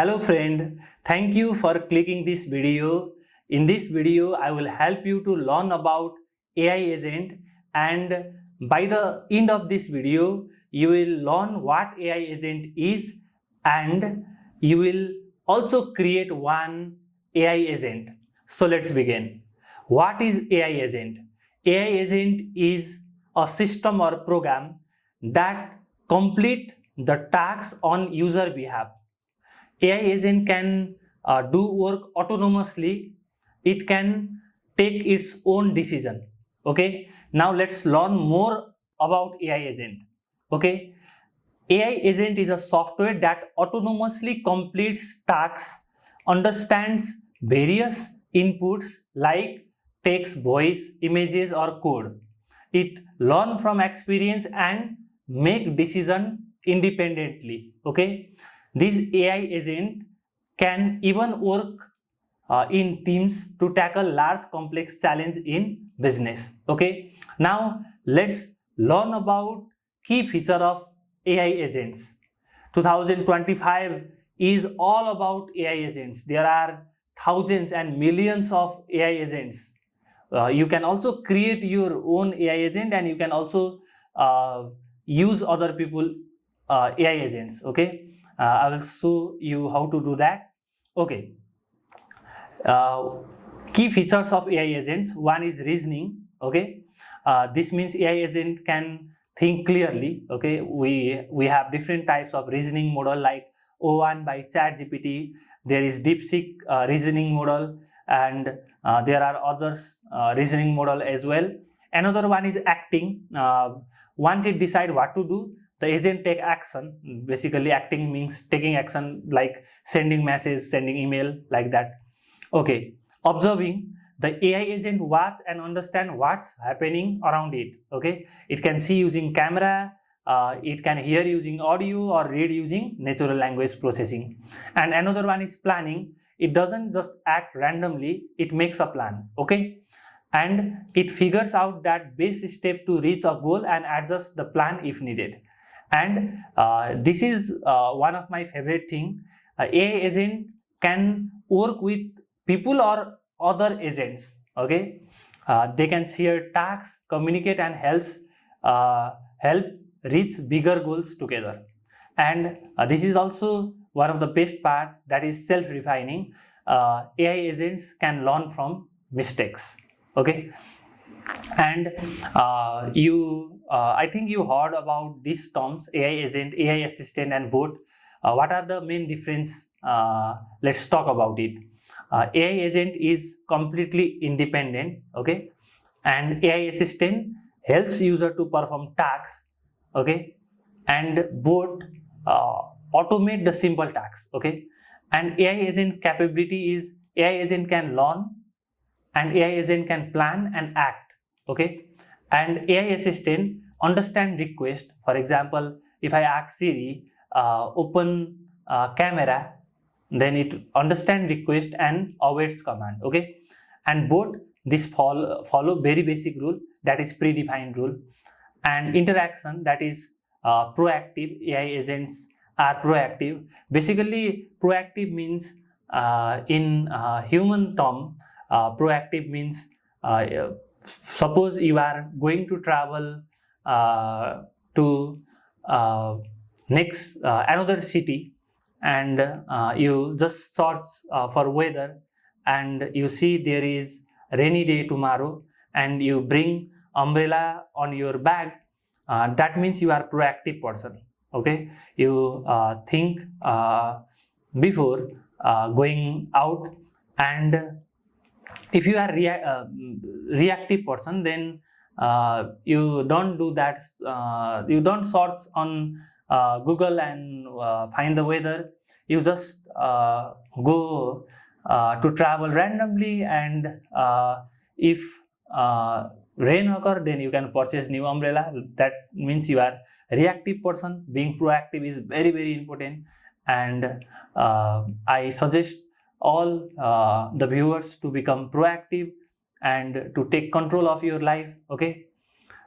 Hello friend, thank you for clicking this video. In this video, I will help you to learn about AI agent, and by the end of this video, you will learn what AI agent is, and you will also create one AI agent. So let's begin. What is AI agent? AI agent is a system or program that complete the tasks on user behalf. AI agent can do work autonomously. It can take its own decision. Okay. Now let's learn more about AI agent. Okay. AI agent is a software that autonomously completes tasks, understands various inputs like text, voice, images, or code. It learns from experience and make decision independently. Okay. This AI agent can even work in teams to tackle large complex challenge in business. Okay. Now let's learn about key feature of AI agents. 2025 is all about AI agents. There are thousands and millions of AI agents. You can also create your own AI agent, and you can also use other people AI agents. Okay. I will show you how to do that. Okay. Key features of AI agents. One is reasoning. Okay. This means AI agent can think clearly. Okay. We have different types of reasoning model like O1 by ChatGPT. There is DeepSeek reasoning model, and there are others reasoning model as well. Another one is acting. Once it decide what to do, the agent take action. Basically, acting means taking action, like sending message, sending email, like that. Okay. Observing. The AI agent watch and understand what's happening around it. Okay. It can see using camera, it can hear using audio, or read using natural language processing. And another one is planning. It doesn't just act randomly, it makes a plan. Okay. And it figures out that best step to reach a goal and adjusts the plan if needed. And this is one of my favorite thing. AI agent can work with people or other agents. Okay. They can share tasks, communicate, and help reach bigger goals together. And this is also one of the best part, that is self-refining. AI agents can learn from mistakes. Okay. And I think you heard about these terms: AI agent, AI assistant, and bot. What are the main difference? Let's talk about it. AI agent is completely independent. Okay. And AI assistant helps user to perform tasks. Okay. And bot automate the simple tasks. Okay. And AI agent capability is AI agent can learn, and AI agent can plan and act. Okay. And AI assistant understand request. For example, if I ask Siri open camera, then it understand request and awaits command. Okay. And bot, this follow very basic rule, that is predefined rule. And interaction, that is proactive. AI agents are proactive. Basically, proactive means in human term, proactive means suppose you are going to travel to next another city, and you just search for weather, and you see there is rainy day tomorrow, and you bring umbrella on your bag. That means you are proactive person. Okay. You think before going out. And if you are reactive person, then you don't do that. You don't search on Google and find the weather. You just go to travel randomly, and if rain occur, then you can purchase new umbrella. That means you are reactive person. Being proactive is very, very important. And I suggest all the viewers to become proactive and to take control of your life. Okay.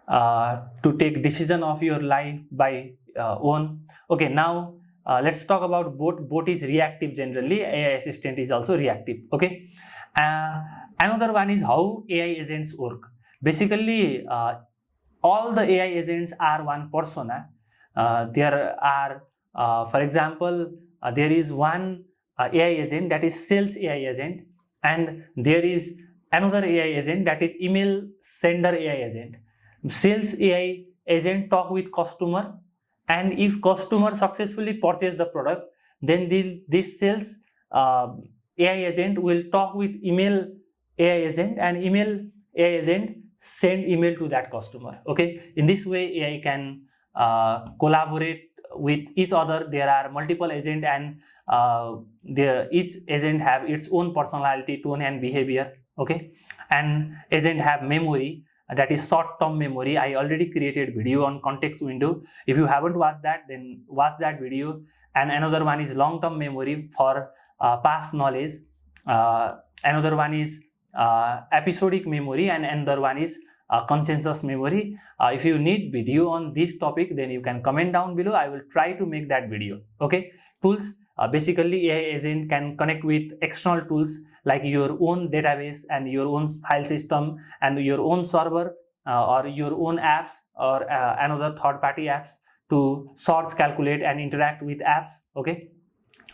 To take decision of your life by own. Okay. Now let's talk about bot. Bot is reactive generally. AI assistant is also reactive. Okay. Another one is how AI agents work. Basically, all the AI agents are one persona. There are, for example, there is one AI agent that is sales AI agent, and there is another AI agent that is email sender AI agent. Sales AI agent talk with customer, and if customer successfully purchase the product, then this sales AI agent will talk with email AI agent, and email AI agent send email to that customer. Okay, in this way AI can collaborate with each other. There are multiple agents, and each agent have its own personality, tone and behavior. Okay, and agent have memory, that is short-term memory. I already created video on context window. If you haven't watched that, then watch that video. And another one is long-term memory for past knowledge. Another one is episodic memory, and another one is consensus memory. If you need video on this topic, then you can comment down below. I will try to make that video. Okay, tools. Basically, AI agent can connect with external tools like your own database and your own file system and your own server or your own apps or another third-party apps to search, calculate, and interact with apps. Okay,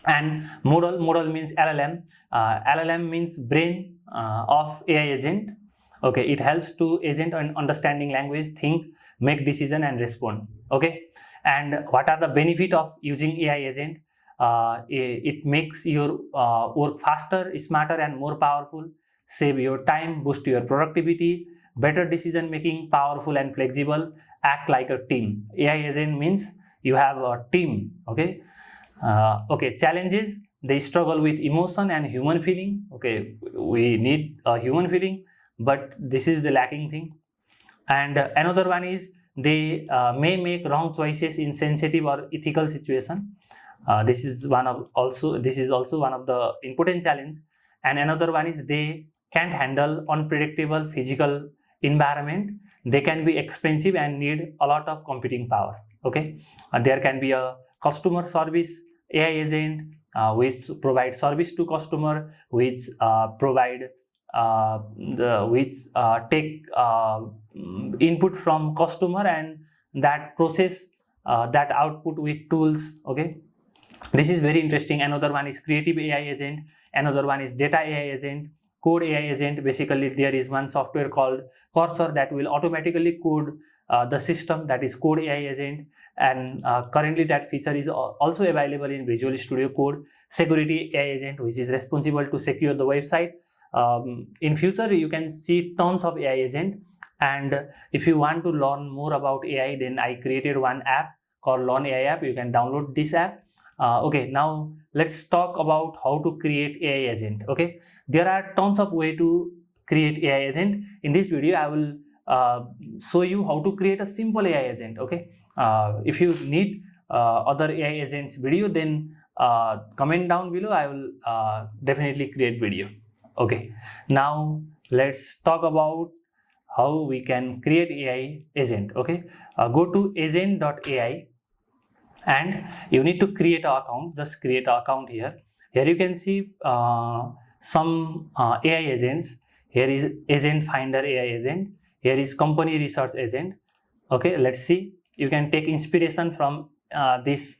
and model means LLM. LLM means brain of AI agent. Okay, it helps to agent on understanding language, think, make decision, and respond. Okay, and what are the benefit of using AI agent? It makes your work faster, smarter, and more powerful. Save your time, boost your productivity, better decision making, powerful and flexible. Act like a team. AI agent means you have a team. Okay. Okay. Challenges: they struggle with emotion and human feeling. Okay, we need a human feeling, but this is the lacking thing. And another one is they may make wrong choices in sensitive or ethical situation. This is also one of the important challenge. And another one is they can't handle unpredictable physical environment. They can be expensive and need a lot of computing power. Okay, there can be a customer service AI agent which provide service to customer, which take input from customer and that process that output with tools. Okay, this is very interesting. Another one is creative AI agent. Another one is data AI agent, code AI agent. Basically, there is one software called Cursor that will automatically code the system, that is code AI agent. And currently that feature is also available in Visual Studio Code. Security AI agent, which is responsible to secure the website. In future, you can see tons of AI agent. And if you want to learn more about AI, then I created one app called Learn AI app. You can download this app. Okay, now let's talk about how to create AI agent. Okay, there are tons of way to create AI agent. In this video, I will show you how to create a simple AI agent. Okay, if you need other AI agents video, then comment down below. I will definitely create video. Okay, now let's talk about how we can create AI agent. Okay, go to agent.ai. and you need to create an account. Just create an account here. Here you can see some AI agents. Here is agent finder AI agent. Here is company research agent. Okay, let's see. You can take inspiration from this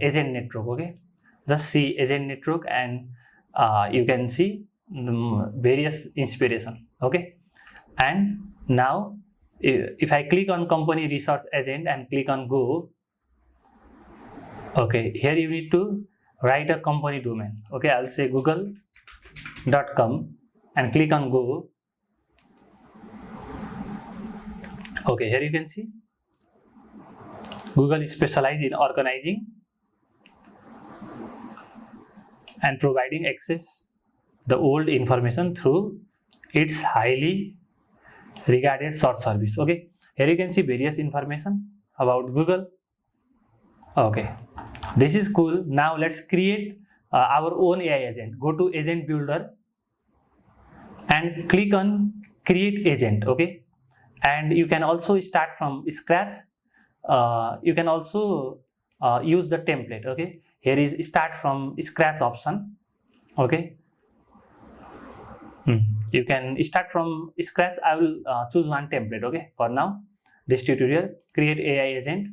agent network. Okay, just see agent network and you can see various inspiration. Okay, and now if I click on company research agent and click on go. Okay, here you need to write a company domain. Okay, I'll say google.com and click on go. Okay, here you can see Google is specialized in organizing and providing access the old information through its highly regarded search service. Okay, here you can see various information about Google. Okay, this is cool. Now let's create our own AI agent. Go to agent builder and click on create agent. Okay, and you can also start from scratch. You can also use the template. Okay, here is start from scratch option. Okay, you can start from scratch. I will choose one template. Okay, for now this tutorial, create AI agent.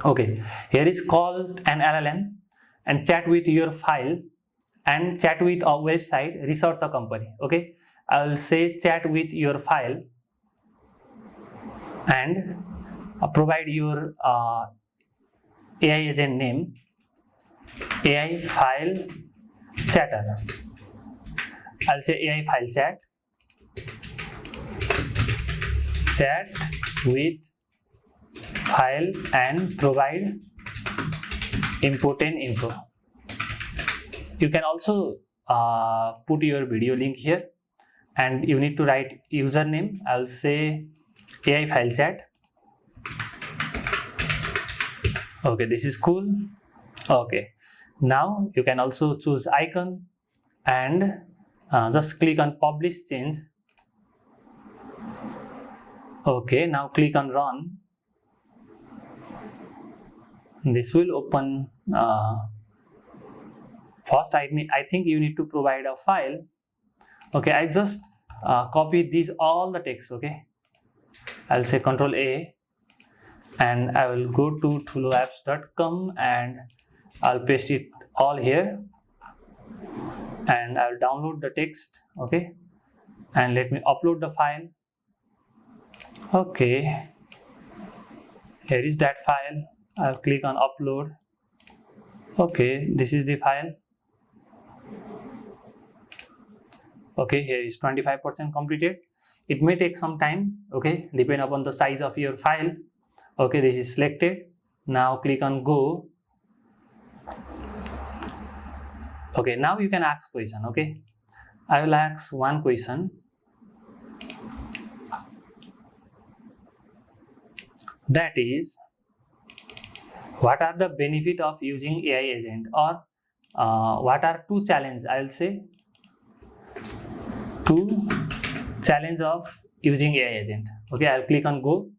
Okay, here is call an LLM and chat with your file and chat with a website, research a company. Okay, I will say chat with your file and provide your AI agent name, AI file chatter. I'll say AI file chat with file and provide important info. You can also put your video link here, and you need to write username. I'll say AI file chat. Okay, this is cool. Okay, now you can also choose icon and just click on publish change. Okay, now click on run. This will open. First I think you need to provide a file. Okay, I just copy these all the text. Okay, I'll say Control A and I will go to thuloapps.com and I'll paste it all here and I'll download the text. Okay, and let me upload the file. Okay, here is that file. I'll click on upload. Okay, this is the file. Okay, here is 25% completed. It may take some time. Okay, depend upon the size of your file. Okay, this is selected. Now click on go. Okay, now you can ask question. Okay, I will ask one question. That is, what are the benefit of using AI agent, or what are two challenges? I will say two challenge of using AI agent. Okay, I'll click on go.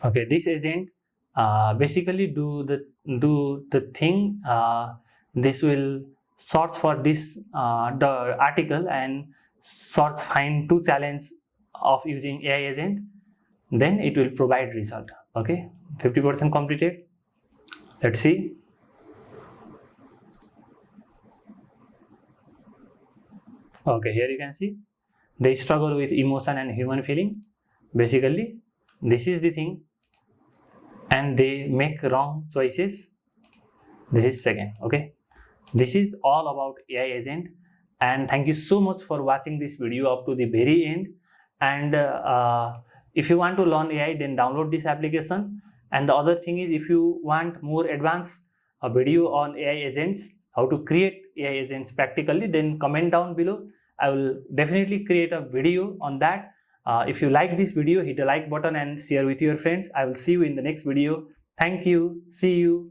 Okay, this agent basically do the thing. This will search for this the article and search find two challenges of using AI agent. Then it will provide result. Okay, 50% completed. Let's see. Okay, here you can see they struggle with emotion and human feeling. Basically, this is the thing, and they make wrong choices. This is second. Okay, this is all about AI agent, and thank you so much for watching this video up to the very end. And if you want to learn AI, then download this application. And the other thing is, if you want more advanced video on AI agents, how to create AI agents practically, then comment down below. I will definitely create a video on that. If you like this video, hit the like button and share with your friends. I will see you in the next video. Thank you. See you.